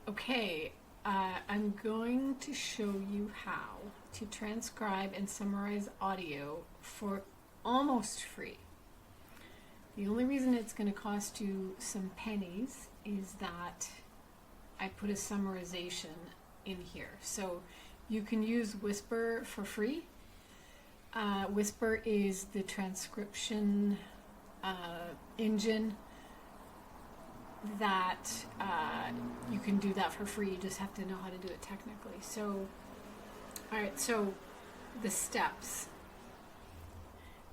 Okay, I'm going to show you how to transcribe and summarize audio for almost free. The only reason it's going to cost you some pennies is that I put a summarization in here. So you can use Whisper for free. Whisper is the transcription engine that you can do that for free. You just have to know how to do it technically. So, all right, so the steps.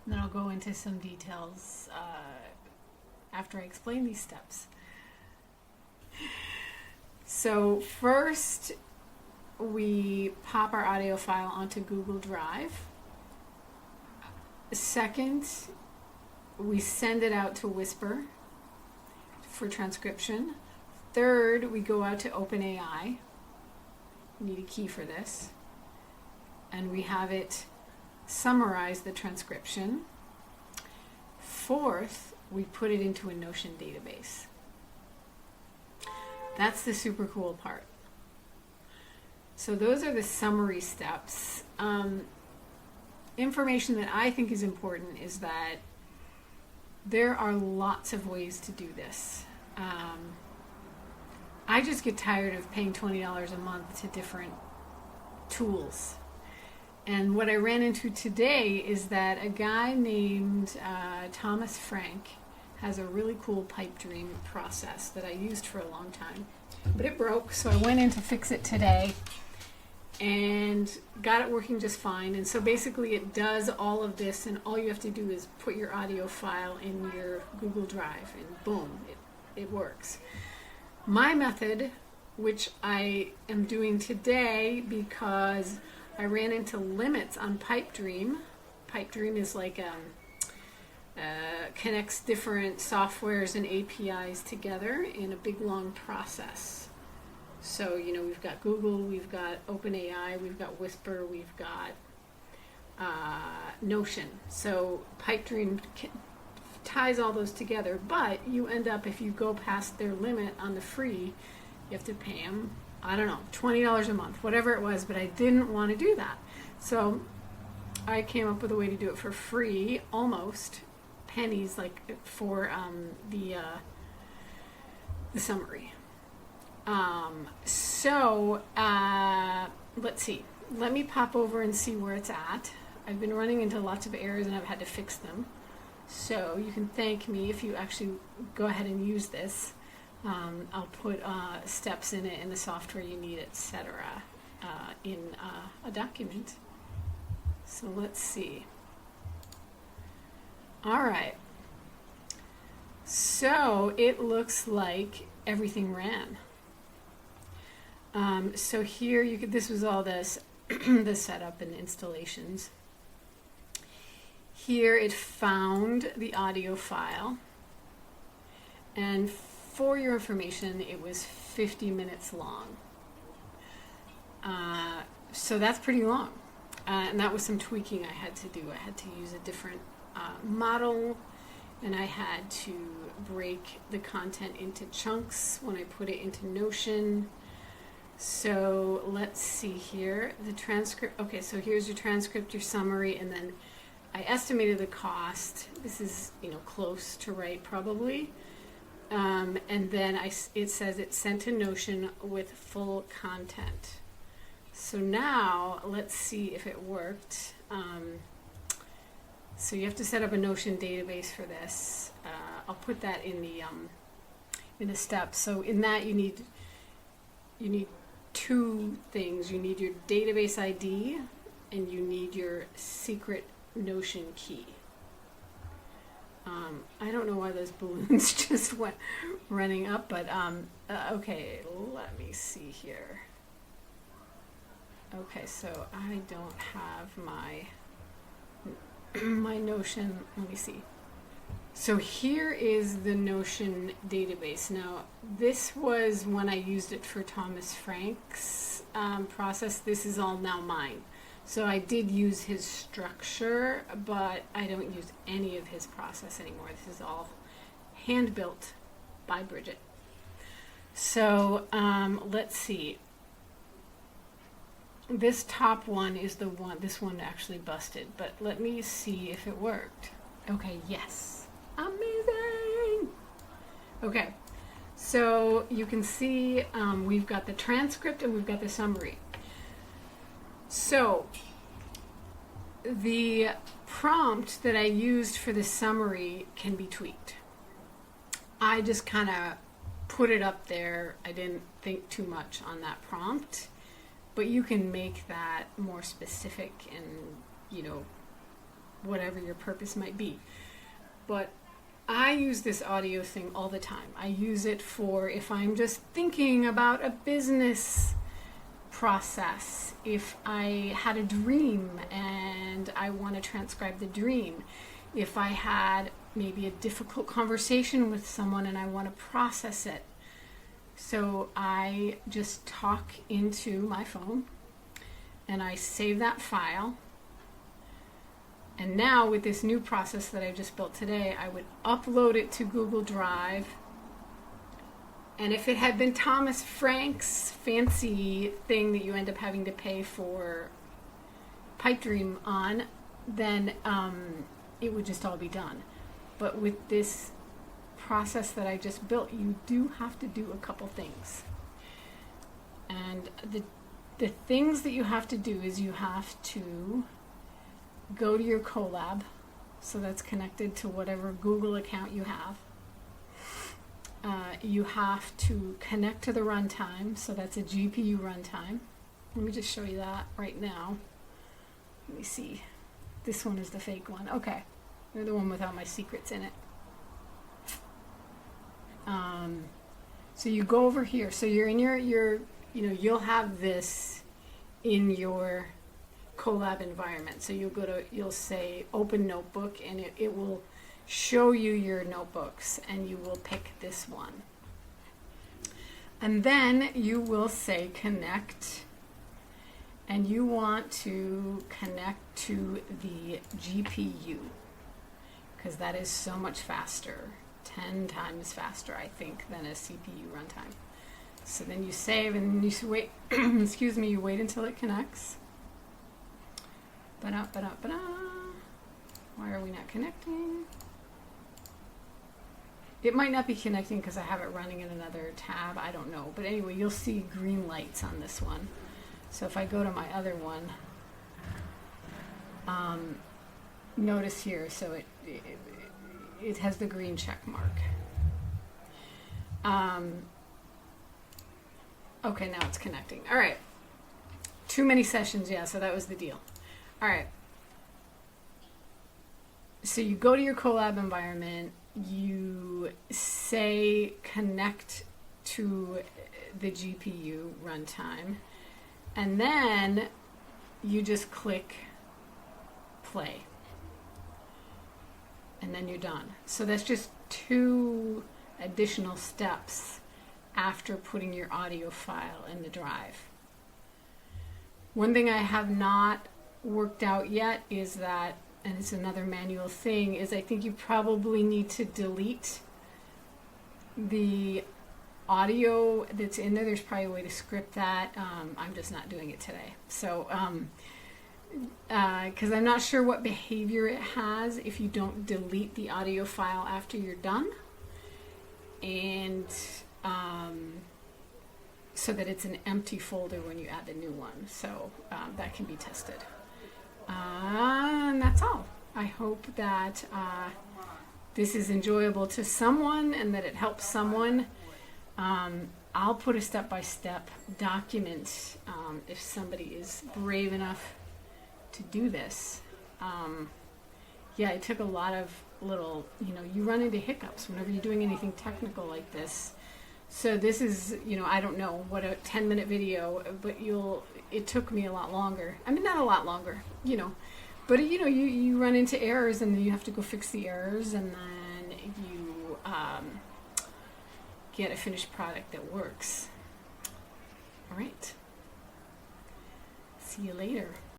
And then I'll go into some details after I explain these steps. So first, we pop our audio file onto Google Drive. Second, we send it out to Whisper for transcription. Third, we go out to OpenAI. We need a key for this. And we have it summarize the transcription. Fourth, we put it into a Notion database. That's the super cool part. So those are the summary steps. Information that I think is important is that there are lots of ways to do this. I just get tired of paying $20 a month to different tools. And what I ran into today is that a guy named Thomas Frank has a really cool pipe dream process that I used for a long time. But it broke, so I went in to fix it today and got it working just fine. And so basically it does all of this, and all you have to do is put your audio file in your Google Drive, and boom, it works. My method, which I am doing today because I ran into limits on Pipe Dream. Pipe Dream is like connects different softwares and APIs together in a big long process. So, you know, we've got Google, we've got OpenAI, we've got Whisper, we've got Notion. So Pipe Dream ties all those together, but you end up, if you go past their limit on the free, you have to pay them, I don't know, $20 a month, whatever it was, but I didn't want to do that. So I came up with a way to do it for free, almost pennies, like for the summary. Let's see. Let me pop over and see where it's at. I've been running into lots of errors and I've had to fix them. So you can thank me if you actually go ahead and use this. I'll put steps in it and the software you need, etc. In a document. So let's see. All right. So it looks like everything ran. So here you could, this was all this the setup and installations. Here it found the audio file, and for your information, it was 50 minutes long. So that's pretty long, and that was some tweaking I had to do. I had to use a different model, and I had to break the content into chunks when I put it into Notion. So let's see here, the transcript. Okay, so here's your transcript, your summary, and then I estimated the cost. This is, you know, close to right probably. And then it says it's sent to Notion with full content. So now let's see if it worked. So you have to set up a Notion database for this. I'll put that in the steps. So in that you need two things. You need your database ID and you need your secret Notion key. I don't know why those balloons just went running up, but okay, let me see here. Okay, so I don't have my my Notion. Let me see. So here is the Notion database. Now, this was when I used it for Thomas Frank's process. This is all now mine. So I did use his structure, but I don't use any of his process anymore. This is all hand-built by Bridget. So let's see. This top one is the one, this one actually busted, but let me see if it worked. Okay, yes. Amazing! Okay, so you can see we've got the transcript and we've got the summary. So the prompt that I used for the summary can be tweaked. I just kind of put it up there. I didn't think too much on that prompt. But you can make that more specific and, you know, whatever your purpose might be. But I use this audio thing all the time. I use it for if I'm just thinking about a business process, if I had a dream and I want to transcribe the dream, if I had maybe a difficult conversation with someone and I want to process it. So I just talk into my phone and I save that file. And now with this new process that I just built today, I would upload it to Google Drive. And if it had been Thomas Frank's fancy thing that you end up having to pay for Pipe Dream on, then it would just all be done. But with this process that I just built, you do have to do a couple things. And the things that you have to do is you have to go to your Colab, so that's connected to whatever Google account you have. You have to connect to the runtime, so that's a GPU runtime. Let me just show you that right now. Let me see. This one is the fake one. Okay, they're the one without my secrets in it. So you go over here. So you're in your you know, you'll have this in your Colab environment. So you'll say open notebook, and it will show you your notebooks, and you will pick this one. And then you will say connect, and you want to connect to the GPU, because that is so much faster. 10 times faster, I think, than a CPU runtime. So then you save and you wait, excuse me, you wait until it connects. Ba-da, ba-da, ba-da. Why are we not connecting? It might not be connecting because I have it running in another tab. I don't know. But anyway, you'll see green lights on this one. So if I go to my other one, notice here, so it has the green check mark. Okay, now it's connecting. All right. Too many sessions, yeah, so that was the deal. All right. So you go to your Colab environment, you say connect to the GPU runtime, and then you just click play. And then you're done. So that's just 2 additional steps after putting your audio file in the drive. One thing I have not worked out yet is that, and it's another manual thing, is I think you probably need to delete the audio that's in there. There's probably a way to script that. I'm just not doing it today. So, because I'm not sure what behavior it has if you don't delete the audio file after you're done, and so that it's an empty folder when you add the new one. So that can be tested. And that's all. I hope that this is enjoyable to someone and that it helps someone. I'll put a step-by-step document if somebody is brave enough to do this. Yeah, it took a lot of little, you run into hiccups whenever you're doing anything technical like this. So this is, I don't know what a 10-minute video, but it took me a lot longer. I mean, not a lot longer, but you run into errors, and then you have to go fix the errors, and then you get a finished product that works. All right. See you later.